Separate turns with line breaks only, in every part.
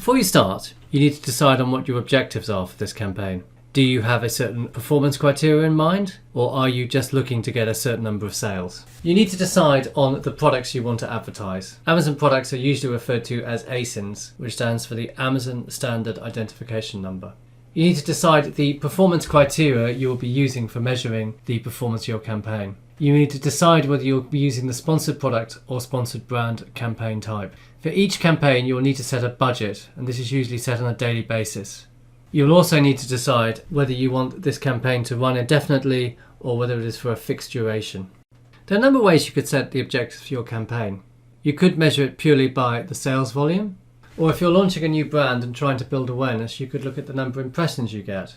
Before you start, you need to decide on what your objectives are for this campaign. Do you have a certain performance criteria in mind, or are you just looking to get a certain number of sales? You need to decide on the products you want to advertise. Amazon products are usually referred to as ASINs, which stands for the Amazon Standard Identification Number. You need to decide the performance criteria you will be using for measuring the performance of your campaign. You need to decide whether you'll be using the sponsored product or sponsored brand campaign type. For each campaign, you will need to set a budget, and this is usually set on a daily basis. You'll also need to decide whether you want this campaign to run indefinitely or whether it is for a fixed duration. There are a number of ways you could set the objectives for your campaign. You could measure it purely by the sales volume, or if you're launching a new brand and trying to build awareness, you could look at the number of impressions you get.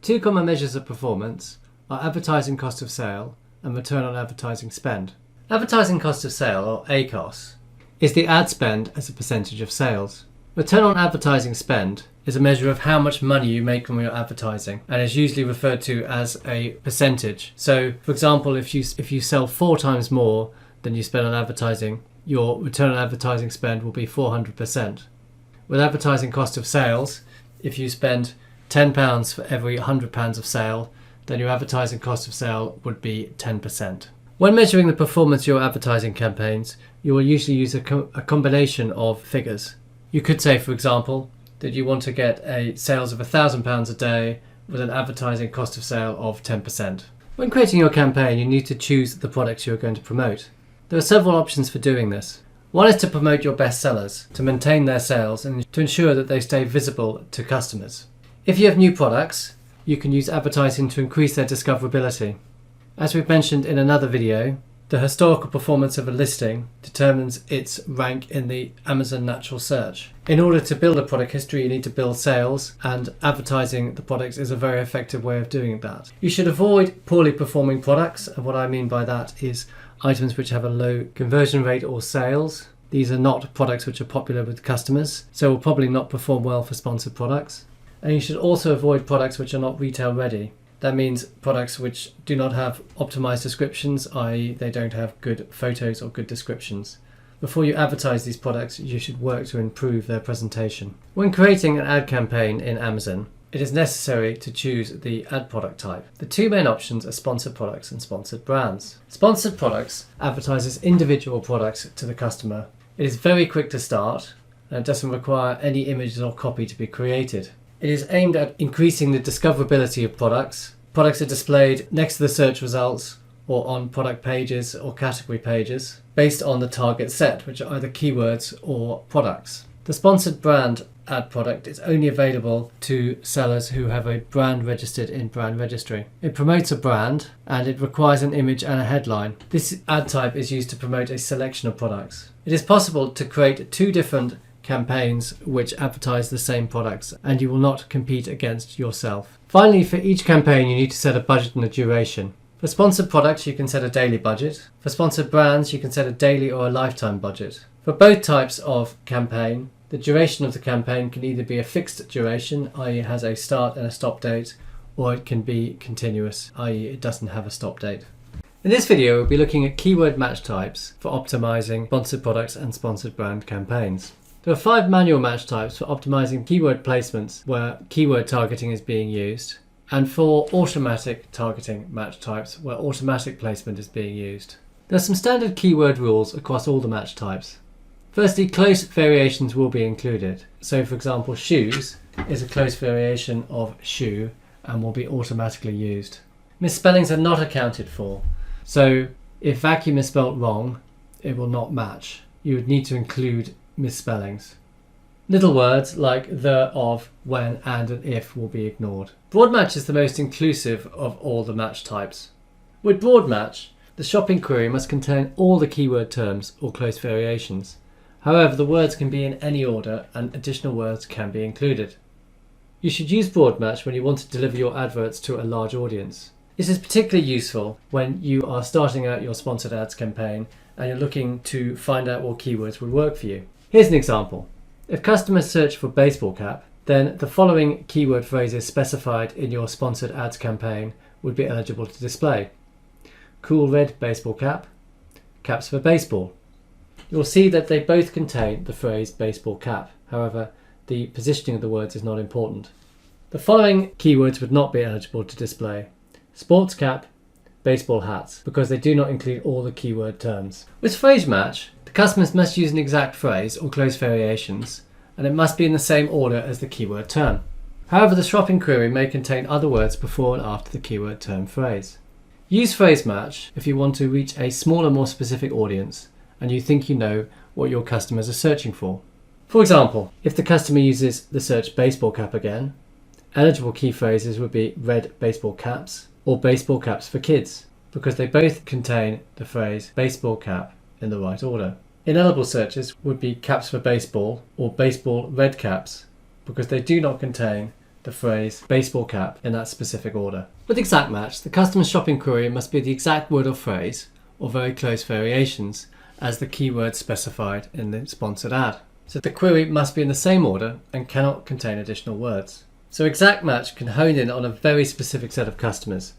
Two common measures of performance are advertising cost of sale and return on advertising spend. Advertising cost of sale, or ACOS, is the ad spend as a percentage of sales. Return on advertising spend is a measure of how much money you make from your advertising and is usually referred to as a percentage. So, for example, if you sell 4 times more than you spend on advertising, your return on advertising spend will be 400%. With advertising cost of sales, if you spend £10 for every £100 of sale, then your advertising cost of sale would be 10%. When measuring the performance of your advertising campaigns, you will usually use a combination of figures. You could say, for example, that you want to get a sales of £1,000 a day with an advertising cost of sale of 10%. When creating your campaign, you need to choose the products you're going to promote. There are several options for doing this. One is to promote your best sellers, to maintain their sales and to ensure that they stay visible to customers. If you have new products, you can use advertising to increase their discoverability. As we've mentioned in another video, the historical performance of a listing determines its rank in the Amazon natural search. In order to build a product history, you need to build sales, and advertising the products is a very effective way of doing that. You should avoid poorly performing products, and what I mean by that is items which have a low conversion rate or sales. These are not products which are popular with customers, so will probably not perform well for sponsored products. And you should also avoid products which are not retail ready. That means products which do not have optimized descriptions, i.e. they don't have good photos or good descriptions. Before you advertise these products, you should work to improve their presentation. When creating an ad campaign in Amazon, it is necessary to choose the ad product type. The two main options are sponsored products and sponsored brands. Sponsored products advertises individual products to the customer. It is very quick to start, and it doesn't require any images or copy to be created. It is aimed at increasing the discoverability of products. Products are displayed next to the search results or on product pages or category pages based on the target set, which are either keywords or products. The sponsored brand ad product is only available to sellers who have a brand registered in Brand Registry. It promotes a brand and it requires an image and a headline. This ad type is used to promote a selection of products. It is possible to create 2 different campaigns which advertise the same products, and you will not compete against yourself. Finally, for each campaign you need to set a budget and a duration. For sponsored products you can set a daily budget. For sponsored brands you can set a daily or a lifetime budget. For both types of campaign, the duration of the campaign can either be a fixed duration, i.e. it has a start and a stop date, or it can be continuous, i.e. it doesn't have a stop date. In this video we'll be looking at keyword match types for optimizing sponsored products and sponsored brand campaigns. There are 5 manual match types for optimizing keyword placements where keyword targeting is being used, and 4 automatic targeting match types where automatic placement is being used. There are some standard keyword rules across all the match types. Firstly, close variations will be included. So for example, shoes is a close variation of shoe and will be automatically used. Misspellings are not accounted for. So if vacuum is spelt wrong, it will not match. You would need to include misspellings. Little words like the, of, when, and if will be ignored. Broad match is the most inclusive of all the match types. With broad match, the shopping query must contain all the keyword terms or close variations. However, the words can be in any order and additional words can be included. You should use broad match when you want to deliver your adverts to a large audience. This is particularly useful when you are starting out your sponsored ads campaign and you're looking to find out what keywords would work for you. Here's an example. If customers search for baseball cap, then the following keyword phrases specified in your sponsored ads campaign would be eligible to display. Cool red baseball cap, caps for baseball. You'll see that they both contain the phrase baseball cap. However, the positioning of the words is not important. The following keywords would not be eligible to display: sports cap, baseball hats, because they do not include all the keyword terms. With phrase match, the customers must use an exact phrase or close variations, and it must be in the same order as the keyword term. However, the shopping query may contain other words before and after the keyword term phrase. Use phrase match if you want to reach a smaller, more specific audience and you think you know what your customers are searching for. For example, if the customer uses the search baseball cap again, eligible key phrases would be red baseball caps or baseball caps for kids, because they both contain the phrase baseball cap in the right order. Ineligible searches would be caps for baseball or baseball red caps, because they do not contain the phrase baseball cap in that specific order. With exact match, the customer's shopping query must be the exact word or phrase, or very close variations, as the keyword specified in the sponsored ad. So the query must be in the same order and cannot contain additional words. So exact match can hone in on a very specific set of customers,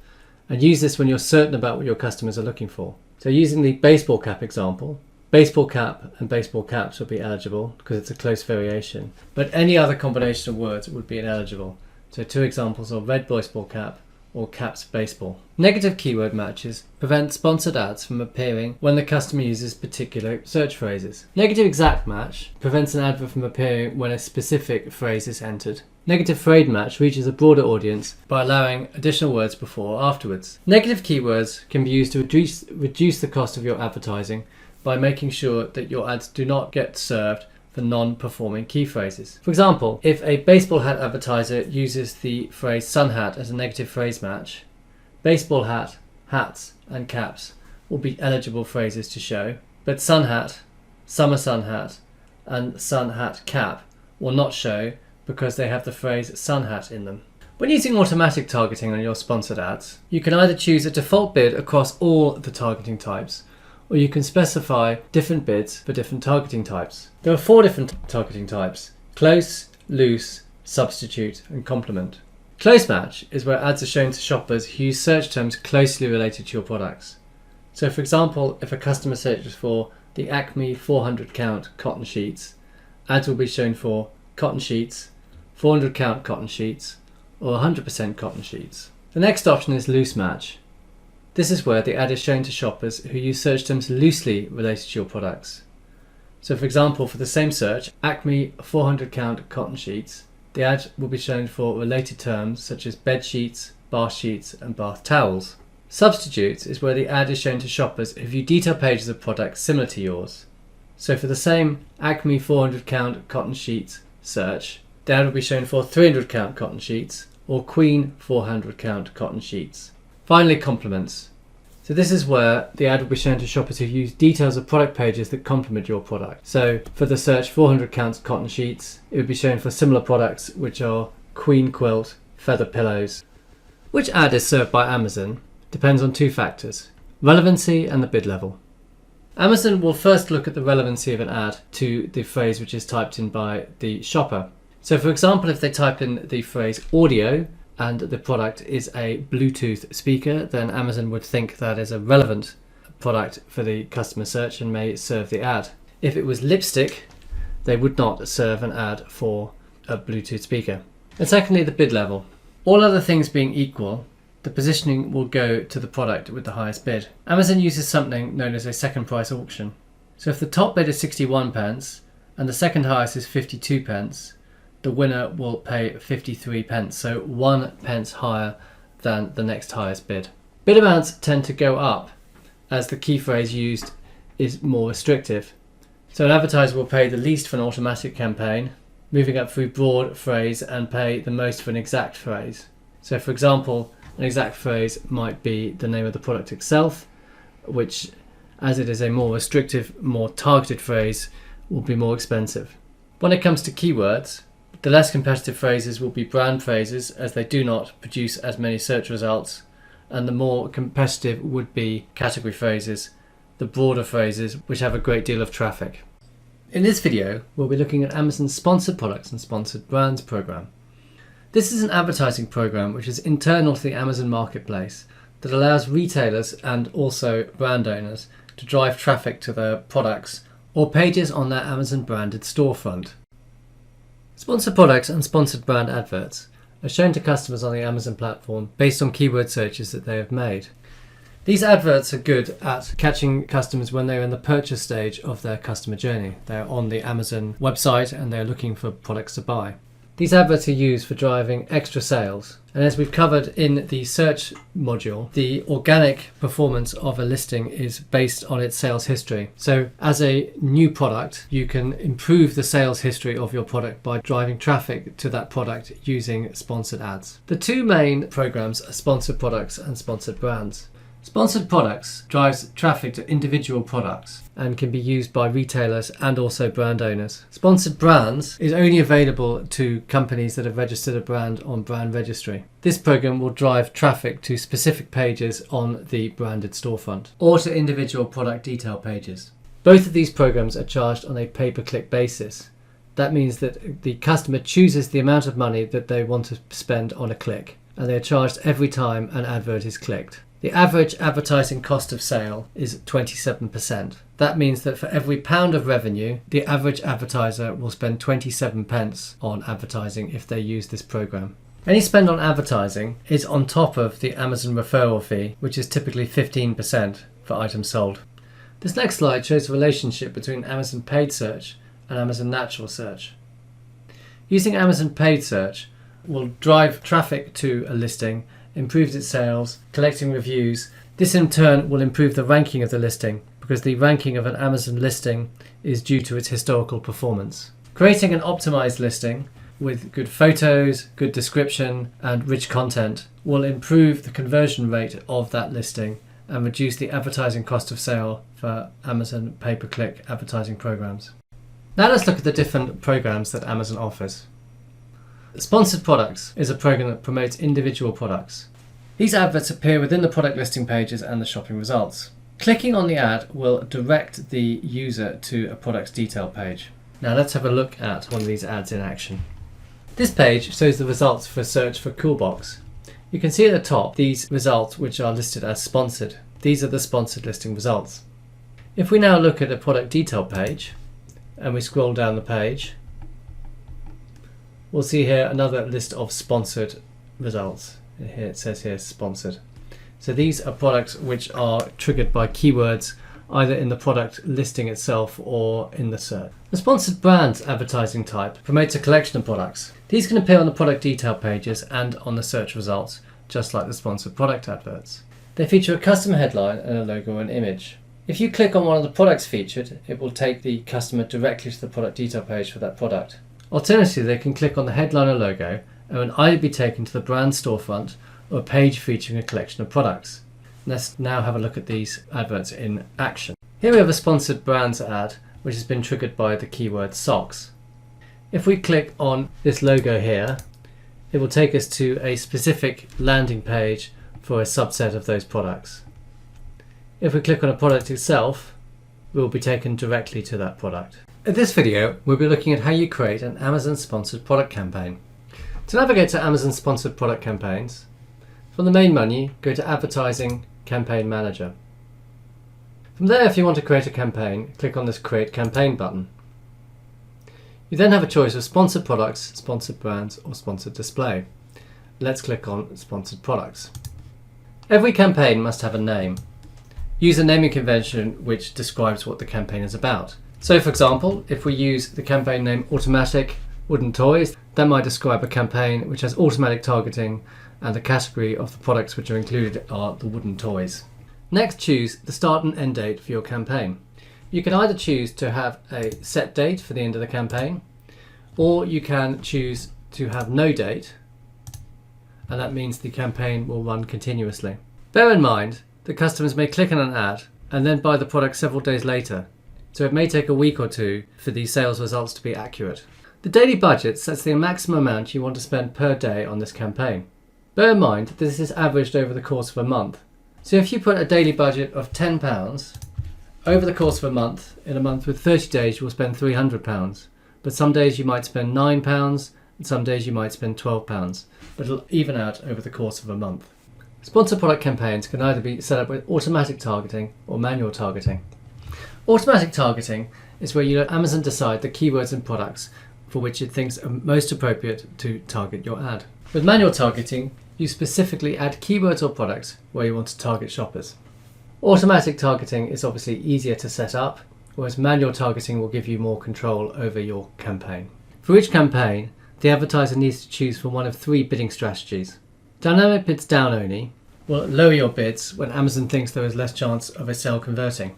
and use this when you're certain about what your customers are looking for. So using the baseball cap example, baseball cap and baseball caps would be eligible because it's a close variation, but any other combination of words would be ineligible. So 2 examples are red baseball cap or caps baseball. Negative keyword matches prevent sponsored ads from appearing when the customer uses particular search phrases. Negative exact match prevents an advert from appearing when a specific phrase is entered. Negative phrase match reaches a broader audience by allowing additional words before or afterwards. Negative keywords can be used to reduce the cost of your advertising by making sure that your ads do not get served for non-performing key phrases. For example, if a baseball hat advertiser uses the phrase sun hat as a negative phrase match, baseball hat, hats and caps will be eligible phrases to show, but sun hat, summer sun hat and sun hat cap will not show because they have the phrase sun hat in them. When using automatic targeting on your sponsored ads, you can either choose a default bid across all the targeting types, or you can specify different bids for different targeting types. There are 4 different targeting types: close, loose, substitute and complement. Close match is where ads are shown to shoppers who use search terms closely related to your products. So for example, if a customer searches for the Acme 400 count cotton sheets, ads will be shown for cotton sheets, 400 count cotton sheets or 100% cotton sheets. The next option is loose match. This is where the ad is shown to shoppers who use search terms loosely related to your products. So for example, for the same search, Acme 400 count cotton sheets, the ad will be shown for related terms such as bed sheets, bath sheets and bath towels. Substitutes is where the ad is shown to shoppers who view detailed pages of products similar to yours. So for the same Acme 400 count cotton sheets search, the ad will be shown for 300 count cotton sheets or Queen 400 count cotton sheets. Finally, complements. So this is where the ad will be shown to shoppers who use details of product pages that complement your product. So for the search 400 count cotton sheets, it would be shown for similar products which are Queen quilt, feather pillows. Which ad is served by Amazon depends on 2 factors: relevancy and the bid level. Amazon will first look at the relevancy of an ad to the phrase which is typed in by the shopper. So for example, if they type in the phrase audio and the product is a Bluetooth speaker, then Amazon would think that is a relevant product for the customer search and may serve the ad. If it was lipstick, they would not serve an ad for a Bluetooth speaker. And secondly, the bid level. All other things being equal, the positioning will go to the product with the highest bid. Amazon uses something known as a second price auction. So if the top bid is 61 pence and the second highest is 52 pence, the winner will pay 53 pence, so 1 pence higher than the next highest bid. Bid amounts tend to go up as the key phrase used is more restrictive. So an advertiser will pay the least for an automatic campaign, moving up through broad phrase, and pay the most for an exact phrase. So for example, an exact phrase might be the name of the product itself, which, as it is a more restrictive, more targeted phrase, will be more expensive. When it comes to keywords, the less competitive phrases will be brand phrases, as they do not produce as many search results, and the more competitive would be category phrases, the broader phrases which have a great deal of traffic. In this video, we'll be looking at Amazon's Sponsored Products and Sponsored Brands program. This is an advertising program which is internal to the Amazon marketplace that allows retailers and also brand owners to drive traffic to their products or pages on their Amazon branded storefront. Sponsored products and sponsored brand adverts are shown to customers on the Amazon platform based on keyword searches that they have made. These adverts are good at catching customers when they're in the purchase stage of their customer journey. They're on the Amazon website and they're looking for products to buy. These adverts are used for driving extra sales. And as we've covered in the search module, the organic performance of a listing is based on its sales history. So as a new product, you can improve the sales history of your product by driving traffic to that product using sponsored ads. The two main programs are sponsored products and sponsored brands. Sponsored products drives traffic to individual products and can be used by retailers and also brand owners. Sponsored brands is only available to companies that have registered a brand on brand registry. This program will drive traffic to specific pages on the branded storefront or to individual product detail pages. Both of these programs are charged on a pay-per-click basis. That means that the customer chooses the amount of money that they want to spend on a click, and they are charged every time an advert is clicked. The average advertising cost of sale is 27%. That means that for every £1 of revenue, the average advertiser will spend 27 pence on advertising if they use this program. Any spend on advertising is on top of the Amazon referral fee, which is typically 15% for items sold. This next slide shows the relationship between Amazon paid search and Amazon natural search. Using Amazon paid search will drive traffic to a listing, improves its sales, collecting reviews. This in turn will improve the ranking of the listing because the ranking of an Amazon listing is due to its historical performance. Creating an optimized listing with good photos, good description and rich content will improve the conversion rate of that listing and reduce the advertising cost of sale for Amazon pay-per-click advertising programs. Now let's look at the different programs that Amazon offers. Sponsored Products is a program that promotes individual products. These adverts appear within the product listing pages and the shopping results. Clicking on the ad will direct the user to a product's detail page. Now let's have a look at one of these ads in action. This page shows the results for a search for Coolbox. You can see at the top these results which are listed as sponsored. These are the sponsored listing results. If we now look at a product detail page and we scroll down the page, we'll see here another list of sponsored results. Here it says here sponsored. So these are products which are triggered by keywords either in the product listing itself or in the search. The sponsored brands advertising type promotes a collection of products. These can appear on the product detail pages and on the search results, just like the sponsored product adverts. They feature a custom headline and a logo and image. If you click on one of the products featured, it will take the customer directly to the product detail page for that product. Alternatively, they can click on the headline or logo and will either be taken to the brand storefront or a page featuring a collection of products. Let's now have a look at these adverts in action. Here we have a sponsored brands ad which has been triggered by the keyword socks. If we click on this logo here, it will take us to a specific landing page for a subset of those products. If we click on a product itself, we'll be taken directly to that product. In this video, we'll be looking at how you create an Amazon sponsored product campaign. To navigate to Amazon sponsored product campaigns, from the main menu, go to Advertising Campaign Manager. From there, if you want to create a campaign, click on this Create Campaign button. You then have a choice of sponsored products, sponsored brands, or sponsored display. Let's click on Sponsored Products. Every campaign must have a name. Use a naming convention which describes what the campaign is about. So for example, if we use the campaign name Automatic Wooden Toys, that might describe a campaign which has automatic targeting and the category of the products which are included are the wooden toys. Next, choose the start and end date for your campaign. You can either choose to have a set date for the end of the campaign, or you can choose to have no date, and that means the campaign will run continuously. Bear in mind that customers may click on an ad and then buy the product several days later, so it may take a week or two for these sales results to be accurate. The daily budget sets the maximum amount you want to spend per day on this campaign. Bear in mind that this is averaged over the course of a month. So if you put a daily budget of £10, over the course of a month, in a month with 30 days, you will spend £300. But some days you might spend £9, and some days you might spend £12, but it'll even out over the course of a month. Sponsored product campaigns can either be set up with automatic targeting or manual targeting. Automatic targeting is where you let Amazon decide the keywords and products for which it thinks are most appropriate to target your ad. With manual targeting, you specifically add keywords or products where you want to target shoppers. Automatic targeting is obviously easier to set up, whereas manual targeting will give you more control over your campaign. For each campaign, the advertiser needs to choose from one of 3 bidding strategies. Dynamic bids down only will lower your bids when Amazon thinks there is less chance of a sale converting.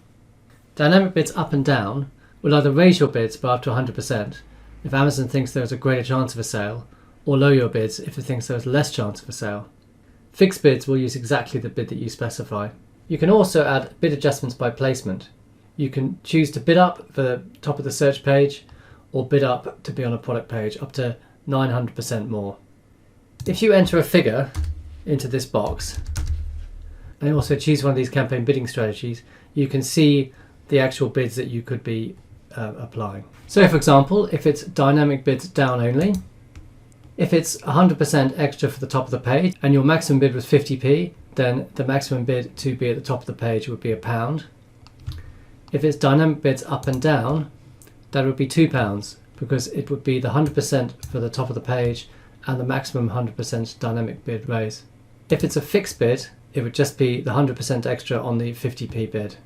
Dynamic bids up and down will either raise your bids by up to 100% if Amazon thinks there is a greater chance of a sale, or lower your bids if it thinks there is less chance of a sale. Fixed bids will use exactly the bid that you specify. You can also add bid adjustments by placement. You can choose to bid up for the top of the search page or bid up to be on a product page up to 900% more. If you enter a figure into this box and also choose one of these campaign bidding strategies, you can see the actual bids that you could be applying. So for example, if it's dynamic bids down only, if it's 100% extra for the top of the page and your maximum bid was 50p, then the maximum bid to be at the top of the page would be £1. If it's dynamic bids up and down, that would be £2 because it would be the 100% for the top of the page and the maximum 100% dynamic bid raise. If it's a fixed bid, it would just be the 100% extra on the 50p bid.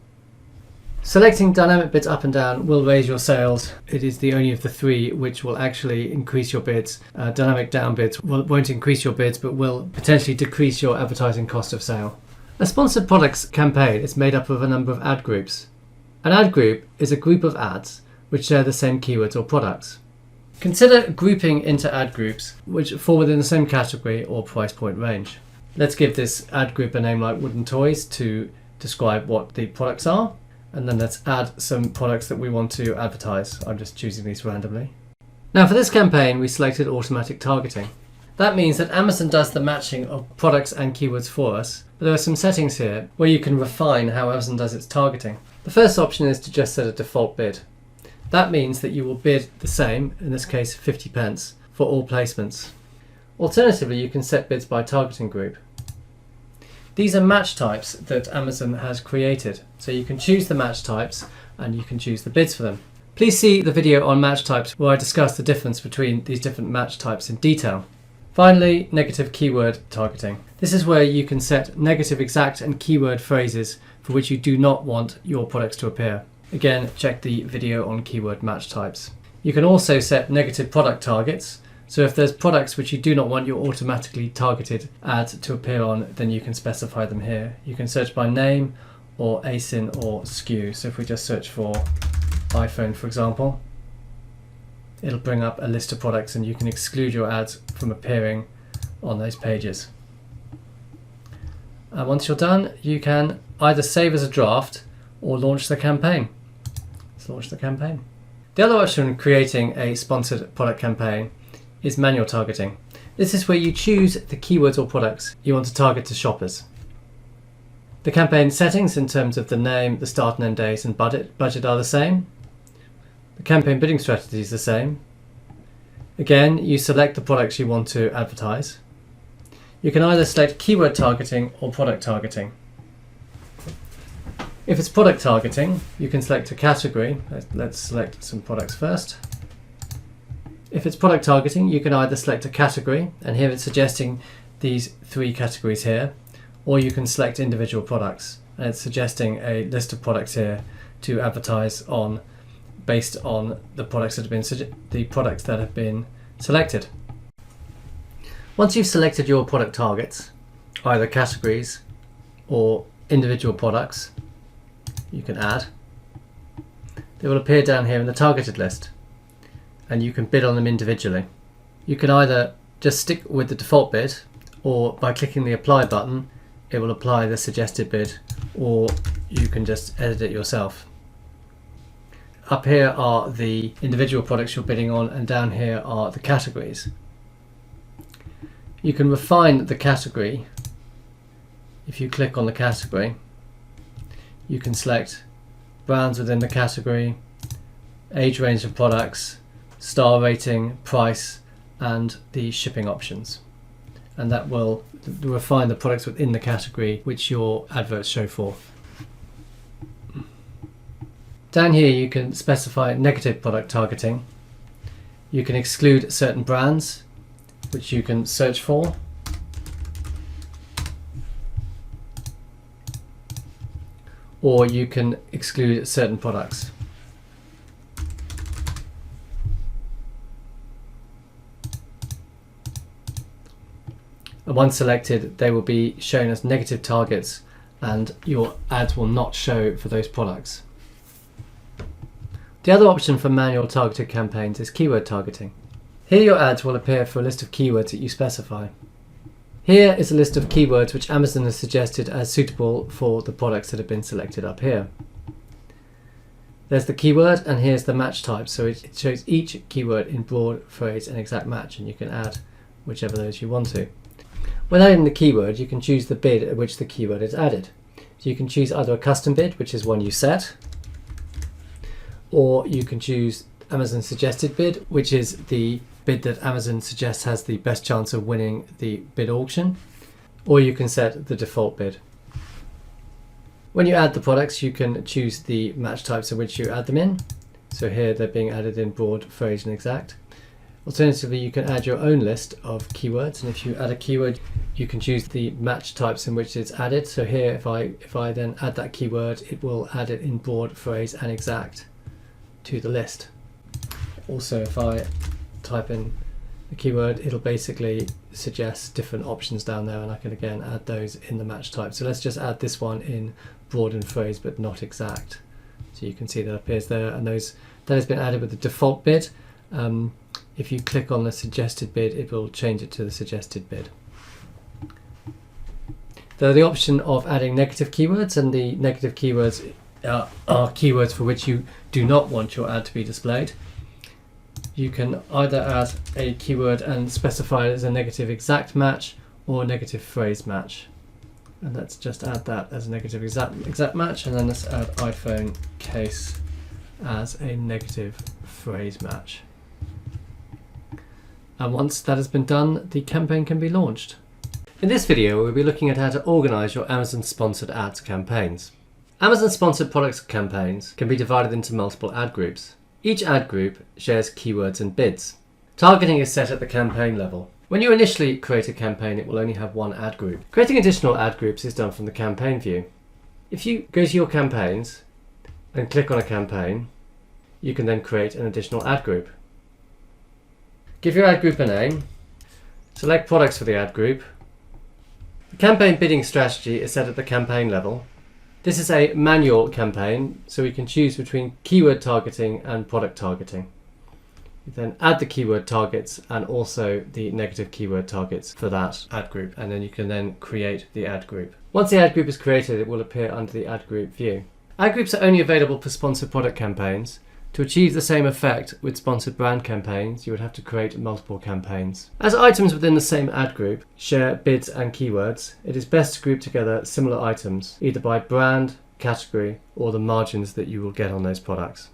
Selecting dynamic bids up and down will raise your sales. It is the only of the 3 which will actually increase your bids. Dynamic down bids won't increase your bids but will potentially decrease your advertising cost of sale. A sponsored products campaign is made up of a number of ad groups. An ad group is a group of ads which share the same keywords or products. Consider grouping into ad groups which fall within the same category or price point range. Let's give this ad group a name like wooden toys to describe what the products are. And then let's add some products that we want to advertise. I'm just choosing these randomly. Now for this campaign, we selected automatic targeting. That means that Amazon does the matching of products and keywords for us, but there are some settings here where you can refine how Amazon does its targeting. The first option is to just set a default bid. That means that you will bid the same, in this case 50p, for all placements. Alternatively, you can set bids by targeting group. These are match types that Amazon has created. So you can choose the match types and you can choose the bids for them. Please see the video on match types where I discuss the difference between these different match types in detail. Finally, negative keyword targeting. This is where you can set negative exact and keyword phrases for which you do not want your products to appear. Again, check the video on keyword match types. You can also set negative product targets. So if there's products which you do not want your automatically targeted ad to appear on, then you can specify them here. You can search by name or ASIN or SKU. So if we just search for iPhone, for example, it'll bring up a list of products and you can exclude your ads from appearing on those pages. And once you're done, you can either save as a draft or launch the campaign. Let's launch the campaign. The other option in creating a sponsored product campaign is manual targeting. This is where you choose the keywords or products you want to target to shoppers. The campaign settings in terms of the name, the start and end days and budget are the same. The campaign bidding strategy is the same. Again, you select the products you want to advertise. You can either select keyword targeting or product targeting. If it's product targeting, you can select a category. Let's select some products first. If it's product targeting, you can either select a category, and here it's suggesting these 3 categories here, or you can select individual products, and it's suggesting a list of products here to advertise on based on the products that have been selected. Once you've selected your product targets, either categories or individual products, you can add. They will appear down here in the targeted list, and you can bid on them individually. You can either just stick with the default bid, or by clicking the apply button it will apply the suggested bid, or you can just edit it yourself. Up here are the individual products you're bidding on, and down here are the categories. You can refine the category. If you click on the category, you can select brands within the category, age range of products, star rating, price, and the shipping options. And that will refine the products within the category which your adverts show for. Down here you can specify negative product targeting. You can exclude certain brands, which you can search for. Or you can exclude certain products. And once selected, they will be shown as negative targets and your ads will not show for those products. The other option for manual targeted campaigns is keyword targeting. Here your ads will appear for a list of keywords that you specify. Here is a list of keywords which Amazon has suggested as suitable for the products that have been selected up here. There's the keyword and here's the match type, so it shows each keyword in broad, phrase and exact match, and you can add whichever those you want to. When adding the keyword, you can choose the bid at which the keyword is added. So you can choose either a custom bid, which is one you set, or you can choose Amazon suggested bid, which is the bid that Amazon suggests has the best chance of winning the bid auction, or you can set the default bid. When you add the products, you can choose the match types in which you add them in. So here they're being added in broad, phrase and exact. Alternatively, you can add your own list of keywords, and if you add a keyword, you can choose the match types in which it's added. So here, if I then add that keyword, it will add it in broad, phrase and exact to the list. Also, if I type in the keyword, it'll basically suggest different options down there, and I can again add those in the match type. So let's just add this one in broad and phrase but not exact. So you can see that appears there, and that has been added with the default bid. If you click on the suggested bid, it will change it to the suggested bid. There's the option of adding negative keywords, and the negative keywords are keywords for which you do not want your ad to be displayed. You can either add a keyword and specify it as a negative exact match or a negative phrase match. And let's just add that as a negative exact match, and then let's add iPhone case as a negative phrase match. And once that has been done, the campaign can be launched. In this video, we'll be looking at how to organize your Amazon sponsored ads campaigns. Amazon sponsored products campaigns can be divided into multiple ad groups. Each ad group shares keywords and bids. Targeting is set at the campaign level. When you initially create a campaign, it will only have one ad group. Creating additional ad groups is done from the campaign view. If you go to your campaigns and click on a campaign, you can then create an additional ad group. Give your ad group a name, select products for the ad group. The campaign bidding strategy is set at the campaign level. This is a manual campaign, so we can choose between keyword targeting and product targeting. You then add the keyword targets and also the negative keyword targets for that ad group, and then you can then create the ad group. Once the ad group is created, it will appear under the ad group view. Ad groups are only available for sponsored product campaigns. To achieve the same effect with sponsored brand campaigns, you would have to create multiple campaigns. As items within the same ad group share bids and keywords, it is best to group together similar items, either by brand, category, or the margins that you will get on those products.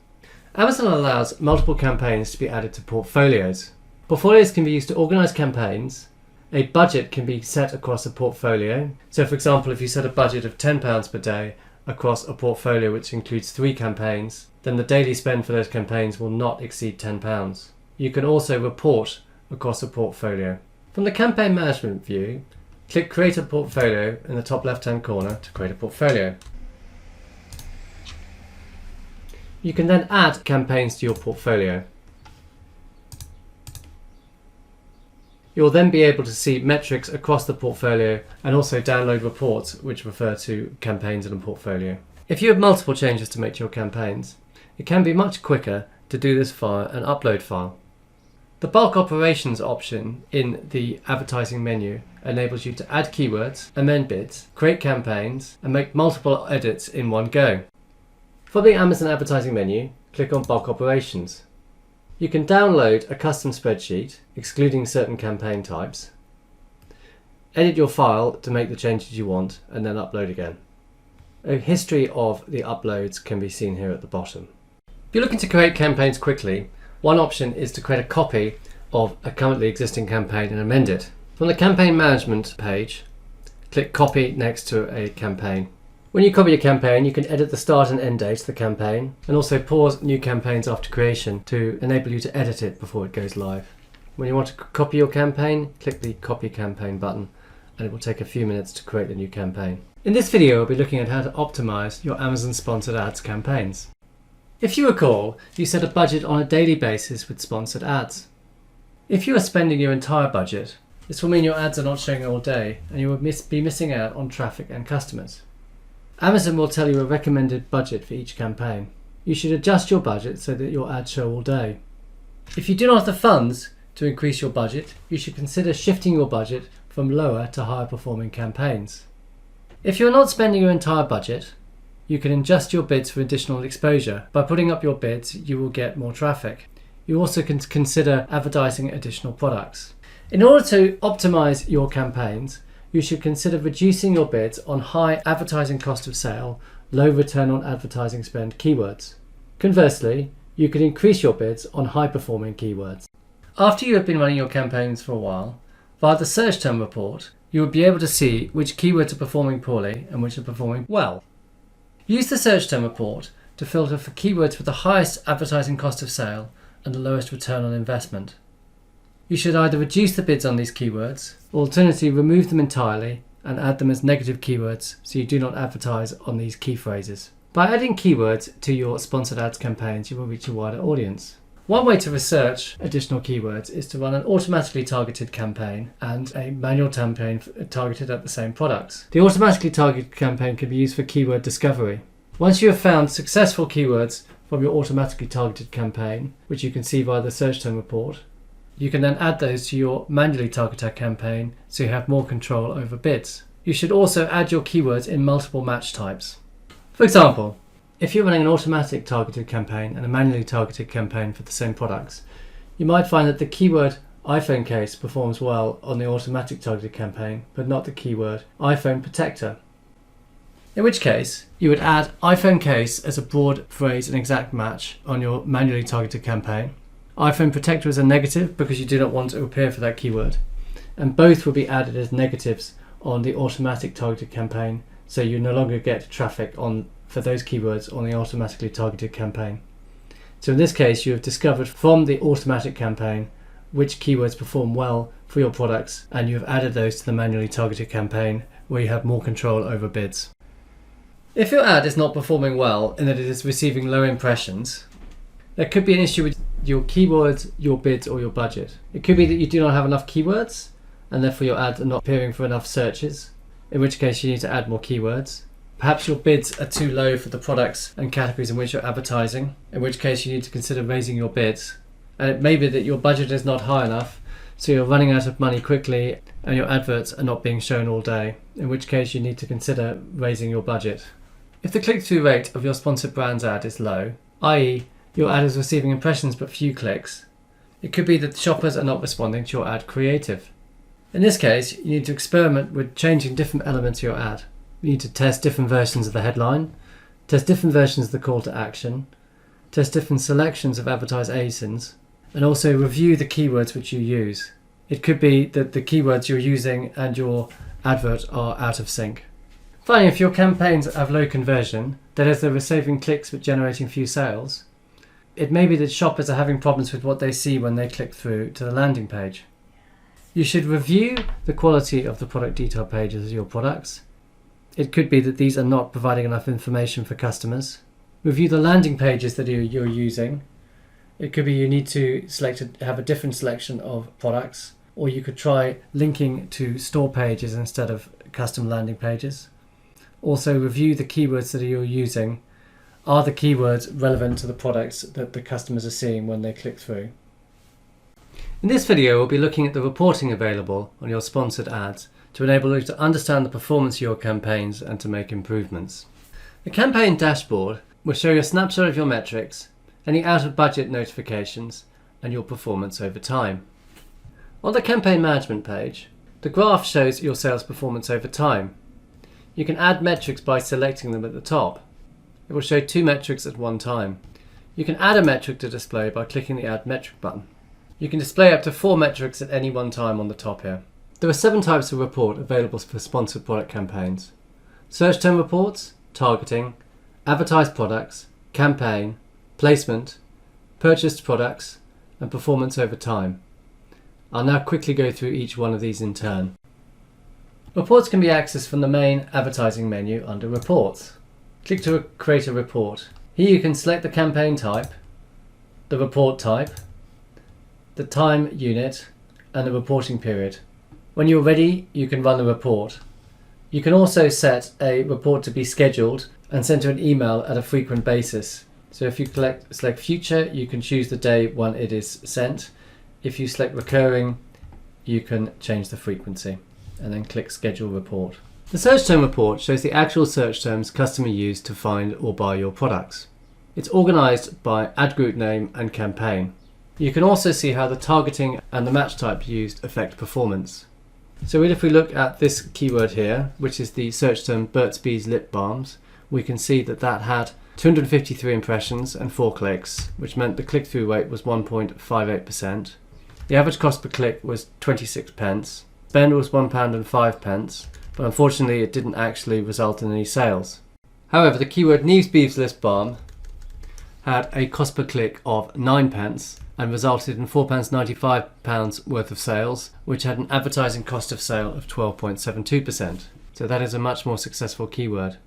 Amazon allows multiple campaigns to be added to portfolios. Portfolios can be used to organize campaigns. A budget can be set across a portfolio. So for example, if you set a budget of £10 per day across a portfolio which includes 3 campaigns, then the daily spend for those campaigns will not exceed £10. You can also report across a portfolio. From the campaign management view, click Create a Portfolio in the top left-hand corner to create a portfolio. You can then add campaigns to your portfolio. You'll then be able to see metrics across the portfolio and also download reports which refer to campaigns in a portfolio. If you have multiple changes to make to your campaigns, it can be much quicker to do this via an upload file. The bulk operations option in the advertising menu enables you to add keywords, amend bids, create campaigns, and make multiple edits in one go. From the Amazon advertising menu, click on bulk operations. You can download a custom spreadsheet, excluding certain campaign types, edit your file to make the changes you want, and then upload again. A history of the uploads can be seen here at the bottom. If you're looking to create campaigns quickly, one option is to create a copy of a currently existing campaign and amend it. From the campaign management page, click Copy next to a campaign. When you copy a campaign, you can edit the start and end dates of the campaign, and also pause new campaigns after creation to enable you to edit it before it goes live. When you want to copy your campaign, click the Copy Campaign button, and it will take a few minutes to create the new campaign. In this video, we'll be looking at how to optimize your Amazon sponsored ads campaigns. If you recall, you set a budget on a daily basis with sponsored ads. If you are spending your entire budget, this will mean your ads are not showing all day, and you will be missing out on traffic and customers. Amazon will tell you a recommended budget for each campaign. You should adjust your budget so that your ads show all day. If you do not have the funds to increase your budget, you should consider shifting your budget from lower to higher performing campaigns. If you're not spending your entire budget, you can adjust your bids for additional exposure. By putting up your bids, you will get more traffic. You also can consider advertising additional products. In order to optimize your campaigns, you should consider reducing your bids on high advertising cost of sale, low return on advertising spend keywords. Conversely, you could increase your bids on high performing keywords. After you have been running your campaigns for a while, via the search term report, you will be able to see which keywords are performing poorly and which are performing well. Use the search term report to filter for keywords with the highest advertising cost of sale and the lowest return on investment. You should either reduce the bids on these keywords, or alternatively remove them entirely and add them as negative keywords so you do not advertise on these key phrases. By adding keywords to your sponsored ads campaigns, you will reach a wider audience. One way to research additional keywords is to run an automatically targeted campaign and a manual campaign targeted at the same products. The automatically targeted campaign can be used for keyword discovery. Once you have found successful keywords from your automatically targeted campaign, which you can see via the search term report, you can then add those to your manually targeted campaign so you have more control over bids. You should also add your keywords in multiple match types. For example, if you're running an automatic targeted campaign and a manually targeted campaign for the same products, you might find that the keyword iPhone case performs well on the automatic targeted campaign, but not the keyword iPhone protector. In which case, you would add iPhone case as a broad phrase and exact match on your manually targeted campaign. iPhone protector is a negative because you do not want to appear for that keyword, and both will be added as negatives on the automatic targeted campaign, so you no longer get traffic for those keywords on the automatically targeted campaign. So in this case, you have discovered from the automatic campaign which keywords perform well for your products, and you have added those to the manually targeted campaign where you have more control over bids. If your ad is not performing well and that it is receiving low impressions, there could be an issue with your keywords, your bids, or your budget. It could be that you do not have enough keywords and therefore your ads are not appearing for enough searches, in which case you need to add more keywords. Perhaps your bids are too low for the products and categories in which you're advertising, in which case you need to consider raising your bids. And it may be that your budget is not high enough, so you're running out of money quickly and your adverts are not being shown all day, in which case you need to consider raising your budget. If the click-through rate of your sponsored brands ad is low, i.e. your ad is receiving impressions but few clicks, it could be that shoppers are not responding to your ad creative. In this case, you need to experiment with changing different elements of your ad. You need to test different versions of the headline, test different versions of the call to action, test different selections of advertised ASINs, and also review the keywords which you use. It could be that the keywords you're using and your advert are out of sync. Finally, if your campaigns have low conversion, that is, they're receiving clicks but generating few sales, it may be that shoppers are having problems with what they see when they click through to the landing page. You should review the quality of the product detail pages of your products. It could be that these are not providing enough information for customers. Review the landing pages that you're using. It could be you need to have a different selection of products, or you could try linking to store pages instead of custom landing pages. Also review the keywords that you're using. Are the keywords relevant to the products that the customers are seeing when they click through? In this video, we'll be looking at the reporting available on your sponsored ads to enable you to understand the performance of your campaigns and to make improvements. The campaign dashboard will show you a snapshot of your metrics, any out-of-budget notifications, and your performance over time. On the campaign management page, the graph shows your sales performance over time. You can add metrics by selecting them at the top. It will show 2 metrics at one time. You can add a metric to display by clicking the Add Metric button. You can display up to 4 metrics at any one time on the top here. There are 7 types of report available for sponsored product campaigns: search term reports, targeting, advertised products, campaign, placement, purchased products, and performance over time. I'll now quickly go through each one of these in turn. Reports can be accessed from the main advertising menu under Reports. Click to create a report. Here you can select the campaign type, the report type, the time unit, and the reporting period. When you're ready, you can run the report. You can also set a report to be scheduled and sent to an email at a frequent basis. So if you select future, you can choose the day when it is sent. If you select recurring, you can change the frequency and then click schedule report. The search term report shows the actual search terms customer used to find or buy your products. It's organized by ad group name and campaign. You can also see how the targeting and the match type used affect performance. So if we look at this keyword here, which is the search term Burt's Bees lip balms, we can see that that had 253 impressions and 4 clicks, which meant the click-through rate was 1.58%. The average cost per click was 26 pence. Spend was £1.05, but unfortunately it didn't actually result in any sales. However, the keyword Neves Beeves lip balm had a cost per click of 9 pence and resulted in £4.95 worth of sales, which had an advertising cost of sale of 12.72%. So that is a much more successful keyword.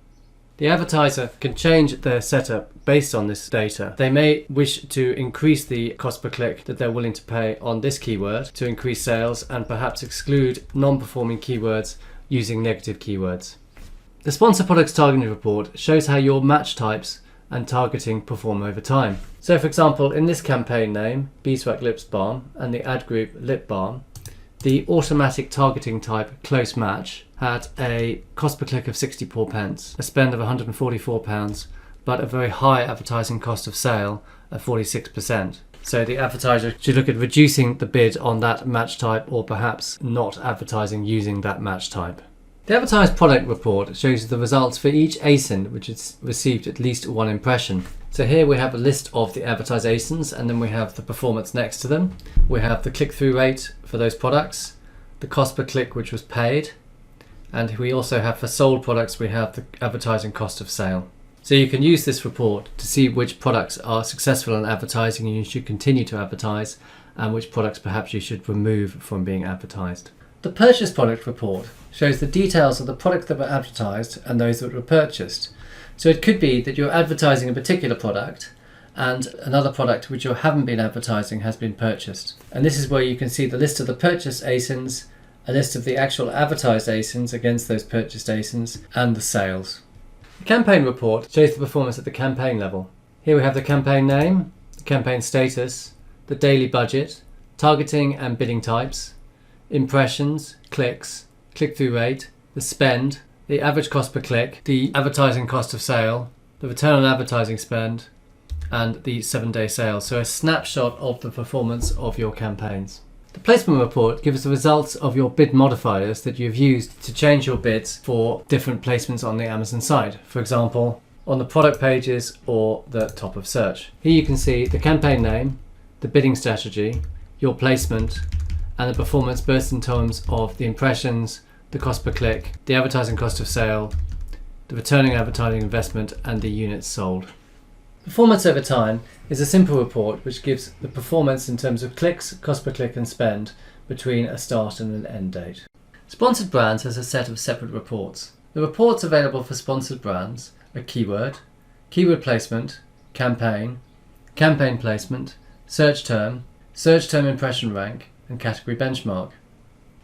The advertiser can change their setup based on this data. They may wish to increase the cost per click that they're willing to pay on this keyword to increase sales and perhaps exclude non-performing keywords using negative keywords. The Sponsored Products Targeting Report shows how your match types and targeting perform over time. So for example, in this campaign name, Beeswax Lips Balm, and the ad group Lip Balm, the automatic targeting type Close Match had a cost per click of 64 pence, a spend of £144, but a very high advertising cost of sale of 46%. So the advertiser should look at reducing the bid on that match type or perhaps not advertising using that match type. The advertised product report shows the results for each ASIN which has received at least one impression. So here we have a list of the advertised ASINs, and then we have the performance next to them. We have the click-through rate for those products, the cost per click which was paid, and we also have for sold products we have the advertising cost of sale. So you can use this report to see which products are successful in advertising and you should continue to advertise, and which products perhaps you should remove from being advertised. The purchase product report shows the details of the products that were advertised and those that were purchased. So it could be that you're advertising a particular product and another product which you haven't been advertising has been purchased. And this is where you can see the list of the purchased ASINs, a list of the actual advertised ASINs against those purchased ASINs, and the sales. The campaign report shows the performance at the campaign level. Here we have the campaign name, the campaign status, the daily budget, targeting and bidding types, impressions, clicks, click-through rate, the spend, the average cost per click, the advertising cost of sale, the return on advertising spend, and the 7-day sales. So a snapshot of the performance of your campaigns. The placement report gives the results of your bid modifiers that you've used to change your bids for different placements on the Amazon site. For example, on the product pages or the top of search. Here you can see the campaign name, the bidding strategy, your placement, and the performance both in terms of the impressions, the cost per click, the advertising cost of sale, the returning advertising investment, and the units sold. Performance over time is a simple report which gives the performance in terms of clicks, cost per click, and spend between a start and an end date. Sponsored Brands has a set of separate reports. The reports available for sponsored brands are keyword, keyword placement, campaign, campaign placement, search term impression rank, and category benchmark.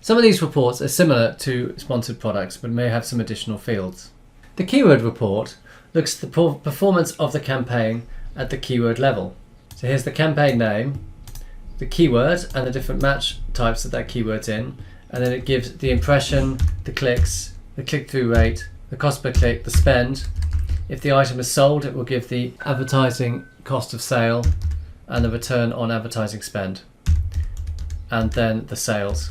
Some of these reports are similar to sponsored products but may have some additional fields. The keyword report looks at the performance of the campaign at the keyword level. So here's the campaign name, the keyword and the different match types that keyword's in, and then it gives the impression, the clicks, the click-through rate, the cost per click, the spend. If the item is sold, it will give the advertising cost of sale and the return on advertising spend, and then the sales.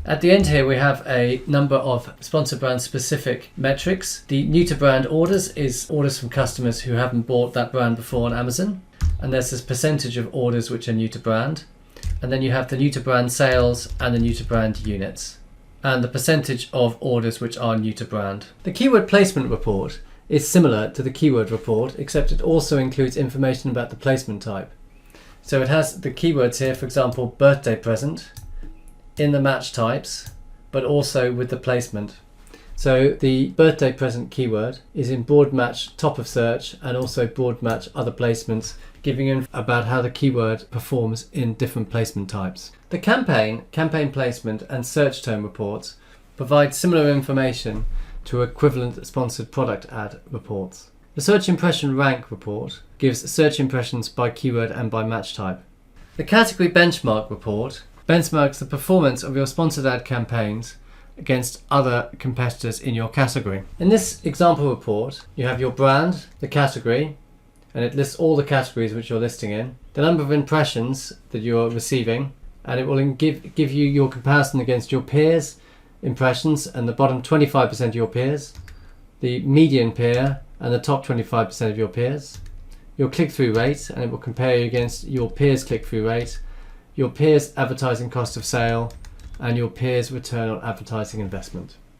At the end here we have a number of sponsored brand specific metrics. The new to brand orders is orders from customers who haven't bought that brand before on Amazon, and there's this percentage of orders which are new to brand, and then you have the new to brand sales and the new to brand units, and the percentage of orders which are new to brand. The keyword placement report is similar to the keyword report, except it also includes information about the placement type. So it has the keywords here, for example, birthday present, in the match types, but also with the placement. So the birthday present keyword is in broad match top of search and also broad match other placements, giving you about how the keyword performs in different placement types. The campaign placement and search term reports provide similar information to equivalent sponsored product ad reports. The search impression rank report gives search impressions by keyword and by match type. The category benchmark report benchmarks the performance of your sponsored ad campaigns against other competitors in your category. In this example report, you have your brand, the category, and it lists all the categories which you're listing in, the number of impressions that you're receiving, and it will give you your comparison against your peers' impressions and the bottom 25% of your peers, the median peer and the top 25% of your peers, your click-through rate, and it will compare you against your peers' click-through rate, your peers' advertising cost of sale, and your peers' return on advertising investment.